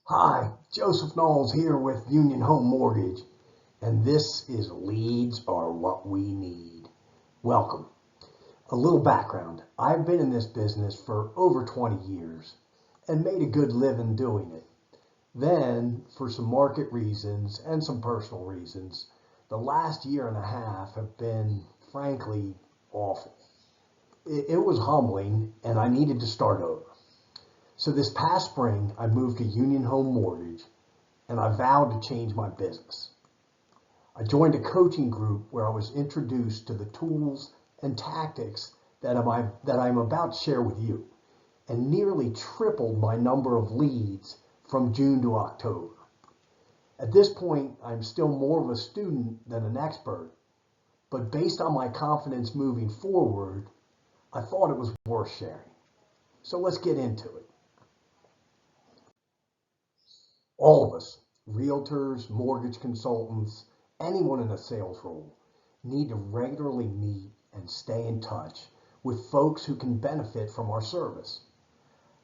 Hi, Joseph Knowles here with Union Home Mortgage, and this is Leads Are What We Need. Welcome. A little background. I've been in this business for over 20 years and made a good living doing it. Then, for some market reasons and some personal reasons, the last year and a half have been, frankly, awful. It was humbling, and I needed to start over. So this past spring, I moved to Union Home Mortgage and I vowed to change my business. I joined a coaching group where I was introduced to the tools and tactics that I'm about to share with you, and nearly tripled my number of leads from June to October. At this point, I'm still more of a student than an expert, but based on my confidence moving forward, I thought it was worth sharing. So let's get into it. All of us, realtors, mortgage consultants, anyone in a sales role, need to regularly meet and stay in touch with folks who can benefit from our service.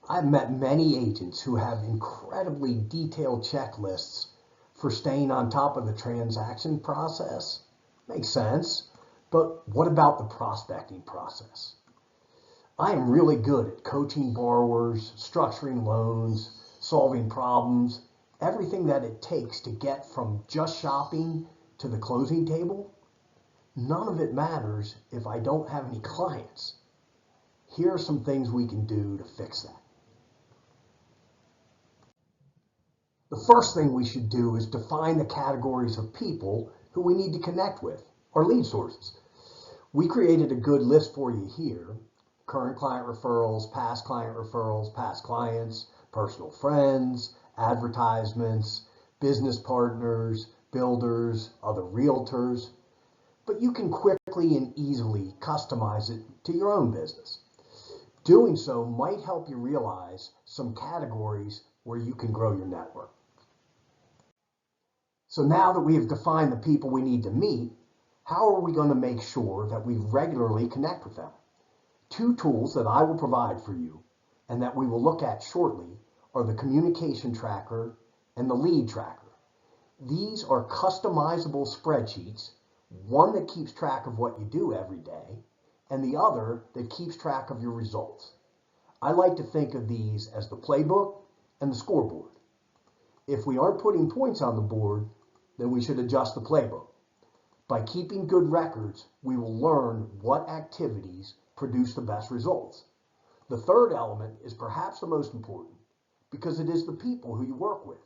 I've met many agents who have incredibly detailed checklists for staying on top of the transaction process. Makes sense. But what about the prospecting process? I am really good at coaching borrowers, structuring loans, solving problems, everything that it takes to get from just shopping to the closing table. None of it matters if I don't have any clients. Here are some things we can do to fix that. The first thing we should do is define the categories of people who we need to connect with, our lead sources. We created a good list for you here: current client referrals, past clients, personal friends, advertisements, business partners, builders, other realtors. But you can quickly and easily customize it to your own business. Doing so might help you realize some categories where you can grow your network. So now that we have defined the people we need to meet, how are we going to make sure that we regularly connect with them? Two tools that I will provide for you and that we will look at shortly are the communication tracker and the lead tracker. These are customizable spreadsheets, one that keeps track of what you do every day and the other that keeps track of your results. I like to think of these as the playbook and the scoreboard. If we aren't putting points on the board, then we should adjust the playbook. By keeping good records, we will learn what activities produce the best results. The third element is perhaps the most important because it is the people who you work with.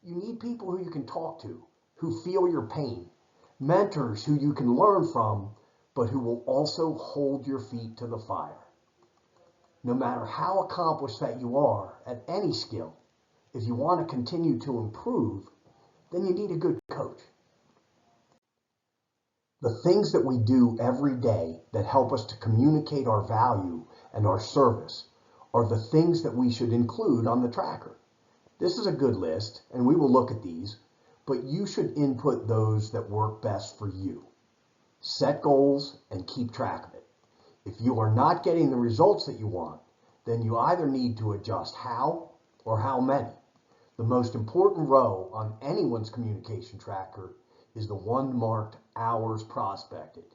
You need people who you can talk to, who feel your pain, mentors who you can learn from, but who will also hold your feet to the fire. No matter how accomplished that you are at any skill, if you want to continue to improve, then you need a good coach. The things that we do every day that help us to communicate our value and our service are the things that we should include on the tracker. This is a good list, and we will look at these, but you should input those that work best for you. Set goals and keep track of it. If you are not getting the results that you want, then you either need to adjust how or how many. The most important row on anyone's communication tracker is the one marked hours prospected.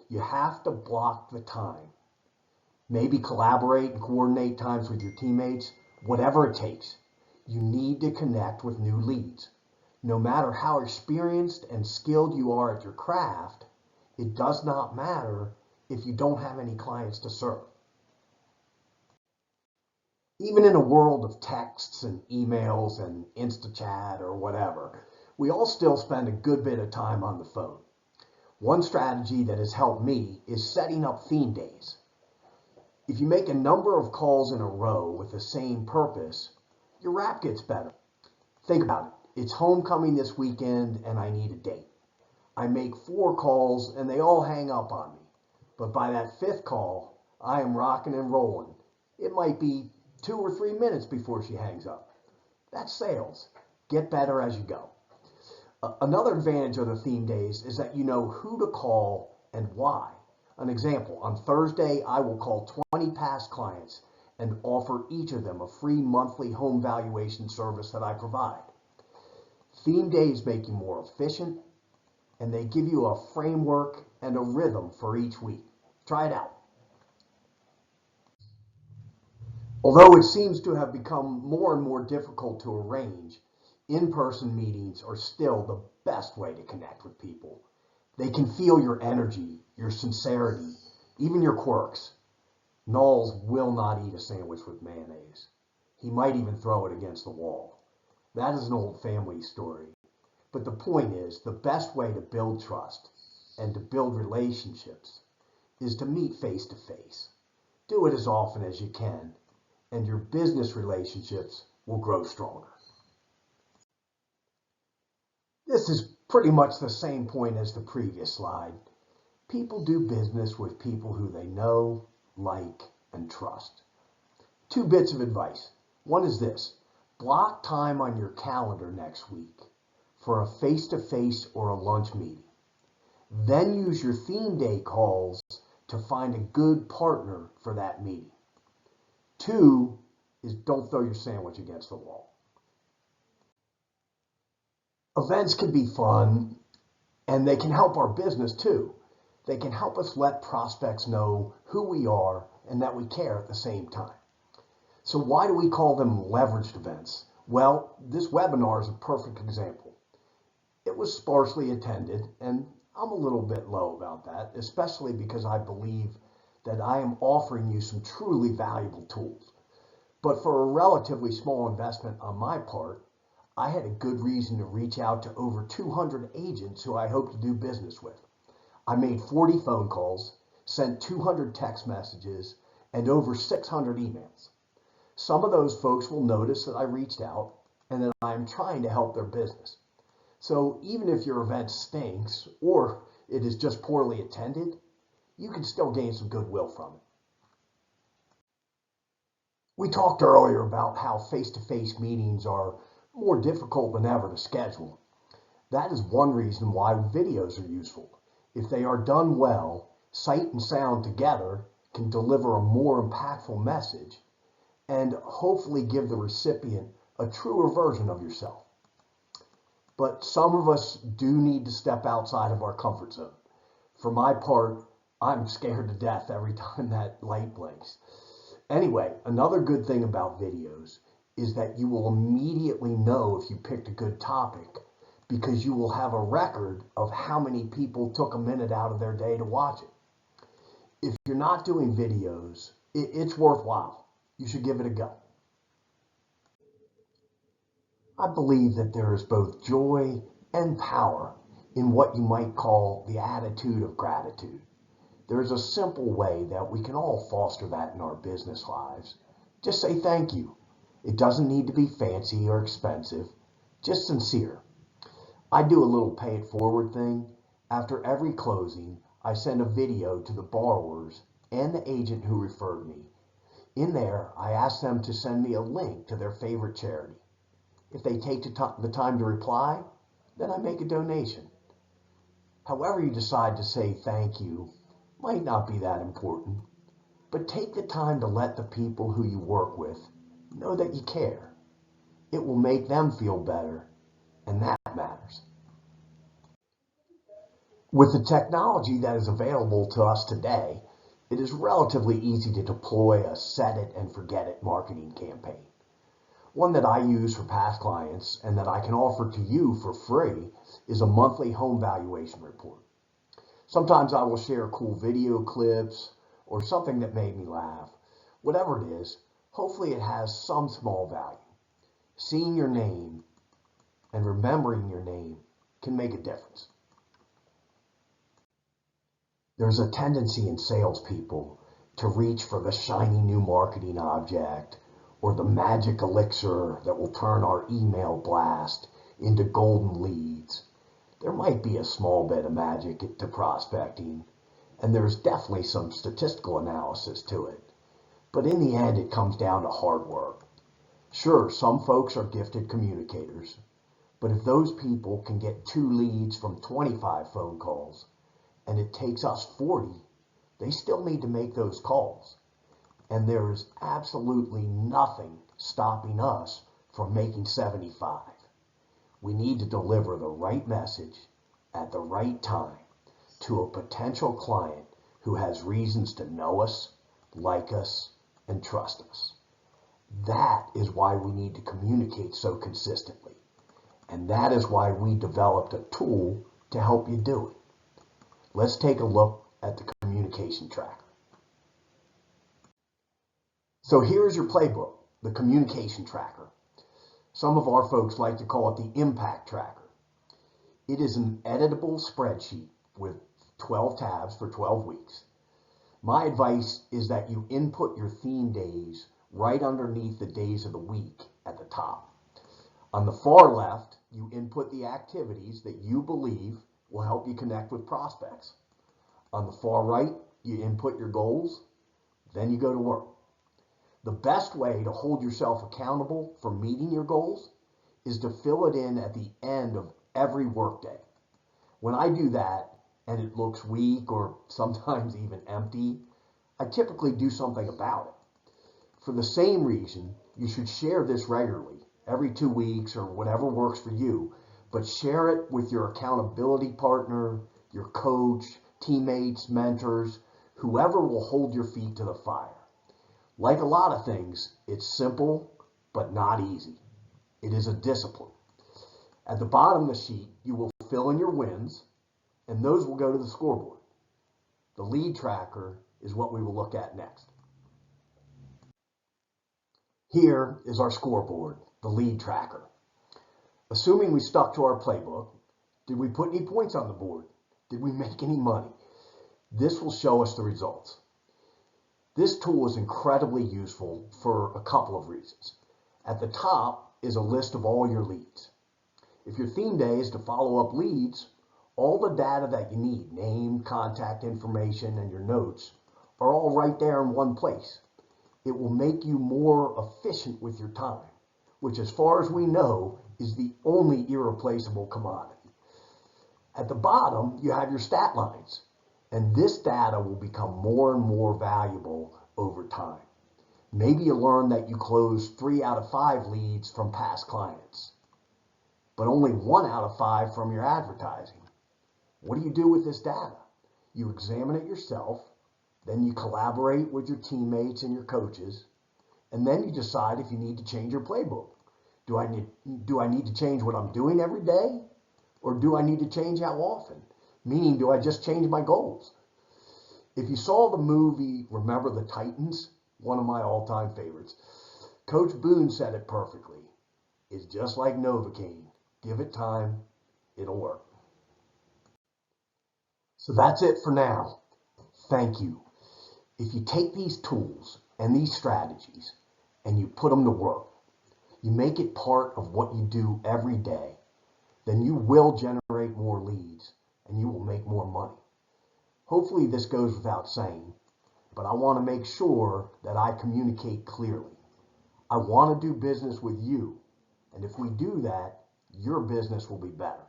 You have to block the time. Maybe collaborate and coordinate times with your teammates, whatever it takes. You need to connect with new leads. No matter how experienced and skilled you are at your craft, it does not matter if you don't have any clients to serve. Even in a world of texts and emails and InstaChat or whatever, we all still spend a good bit of time on the phone. One strategy that has helped me is setting up theme days. If you make a number of calls in a row with the same purpose, your rap gets better. Think about it. It's homecoming this weekend and I need a date. I make 4 calls and they all hang up on me. But by that 5th call, I am rocking and rolling. It might be 2 or 3 minutes before she hangs up. That's sales. Get better as you go. Another advantage of the theme days is that you know who to call and why. An example, on Thursday, I will call 20 past clients and offer each of them a free monthly home valuation service that I provide. Theme days make you more efficient, and they give you a framework and a rhythm for each week. Try it out. Although it seems to have become more and more difficult to arrange, in-person meetings are still the best way to connect with people. They can feel your energy, your sincerity, even your quirks. Knowles will not eat a sandwich with mayonnaise. He might even throw it against the wall. That is an old family story. But the point is, the best way to build trust and to build relationships is to meet face to face. Do it as often as you can, and your business relationships will grow stronger. This is pretty much the same point as the previous slide. People do business with people who they know, like, and trust. 2 bits of advice. One is this: block time on your calendar next week for a face-to-face or a lunch meeting. Then use your theme day calls to find a good partner for that meeting. 2 is don't throw your sandwich against the wall. Events can be fun, and they can help our business too. They can help us let prospects know who we are and that we care at the same time. So why do we call them leveraged events? Well, this webinar is a perfect example. It was sparsely attended, and I'm a little bit low about that, especially because I believe that I am offering you some truly valuable tools. But for a relatively small investment on my part, I had a good reason to reach out to over 200 agents who I hope to do business with. I made 40 phone calls, sent 200 text messages, and over 600 emails. Some of those folks will notice that I reached out and that I am trying to help their business. So even if your event stinks or it is just poorly attended, you can still gain some goodwill from it. We talked earlier about how face-to-face meetings are more difficult than ever to schedule. That is one reason why videos are useful. If they are done well, sight and sound together can deliver a more impactful message and hopefully give the recipient a truer version of yourself. But some of us do need to step outside of our comfort zone. For my part, I'm scared to death every time that light blinks. Anyway, another good thing about videos is that you will immediately know if you picked a good topic because you will have a record of how many people took a minute out of their day to watch it. If you're not doing videos, it's worthwhile. You should give it a go. I believe that there is both joy and power in what you might call the attitude of gratitude. There is a simple way that we can all foster that in our business lives. Just say thank you. It doesn't need to be fancy or expensive, just sincere. I do a little pay it forward thing. After every closing, I send a video to the borrowers and the agent who referred me. In there, I ask them to send me a link to their favorite charity. If they take the time to reply, then I make a donation. However you decide to say thank you might not be that important, but take the time to let the people who you work with know that you care. It will make them feel better, and that matters. With the technology that is available to us today, it is relatively easy to deploy a set it and forget it marketing campaign. One that I use for past clients and that I can offer to you for free is a monthly home valuation report. Sometimes I will share cool video clips or something that made me laugh. Whatever it is, hopefully it has some small value. Seeing your name and remembering your name can make a difference. There's a tendency in salespeople to reach for the shiny new marketing object or the magic elixir that will turn our email blast into golden leads. There might be a small bit of magic to prospecting, and there's definitely some statistical analysis to it. But in the end, it comes down to hard work. Sure, some folks are gifted communicators, but if those people can get 2 leads from 25 phone calls, and it takes us 40, they still need to make those calls. and there is absolutely nothing stopping us from making 75. We need to deliver the right message at the right time to a potential client who has reasons to know us, like us, and trust us. That is why we need to communicate so consistently. And that is why we developed a tool to help you do it. Let's take a look at the communication tracker. So here's your playbook, the communication tracker. Some of our folks like to call it the impact tracker. It is an editable spreadsheet with 12 tabs for 12 weeks. My advice is that you input your theme days right underneath the days of the week at the top. On the far left, you input the activities that you believe will help you connect with prospects. On the far right, you input your goals, then you go to work. The best way to hold yourself accountable for meeting your goals is to fill it in at the end of every workday. When I do that and it looks weak or sometimes even empty, I typically do something about it. For the same reason, you should share this regularly, every 2 weeks or whatever works for you, but share it with your accountability partner, your coach, teammates, mentors, whoever will hold your feet to the fire. Like a lot of things, it's simple, but not easy. It is a discipline. At the bottom of the sheet, you will fill in your wins, and those will go to the scoreboard. The lead tracker is what we will look at next. Here is our scoreboard, the lead tracker. Assuming we stuck to our playbook, did we put any points on the board? Did we make any money? This will show us the results. This tool is incredibly useful for a couple of reasons. At the top is a list of all your leads. If your theme day is to follow up leads, all the data that you need, name, contact information, and your notes, are all right there in one place. It will make you more efficient with your time, which as far as we know is the only irreplaceable commodity. At the bottom, you have your stat lines, and this data will become more and more valuable over time. Maybe you learn that you closed 3 out of 5 leads from past clients, but only 1 out of 5 from your advertising. What do you do with this data? You examine it yourself, then you collaborate with your teammates and your coaches, and then you decide if you need to change your playbook. Do I need to change what I'm doing every day? Or do I need to change how often? Meaning, do I just change my goals? If you saw the movie Remember the Titans, one of my all-time favorites, Coach Boone said it perfectly. It's just like Novocaine. Give it time, it'll work. So that's it for now. Thank you. If you take these tools and these strategies and you put them to work, you make it part of what you do every day, then you will generate more leads and you will make more money. Hopefully this goes without saying, but I want to make sure that I communicate clearly. I want to do business with you, and if we do that, your business will be better.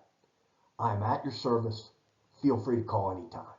I am at your service. Feel free to call anytime.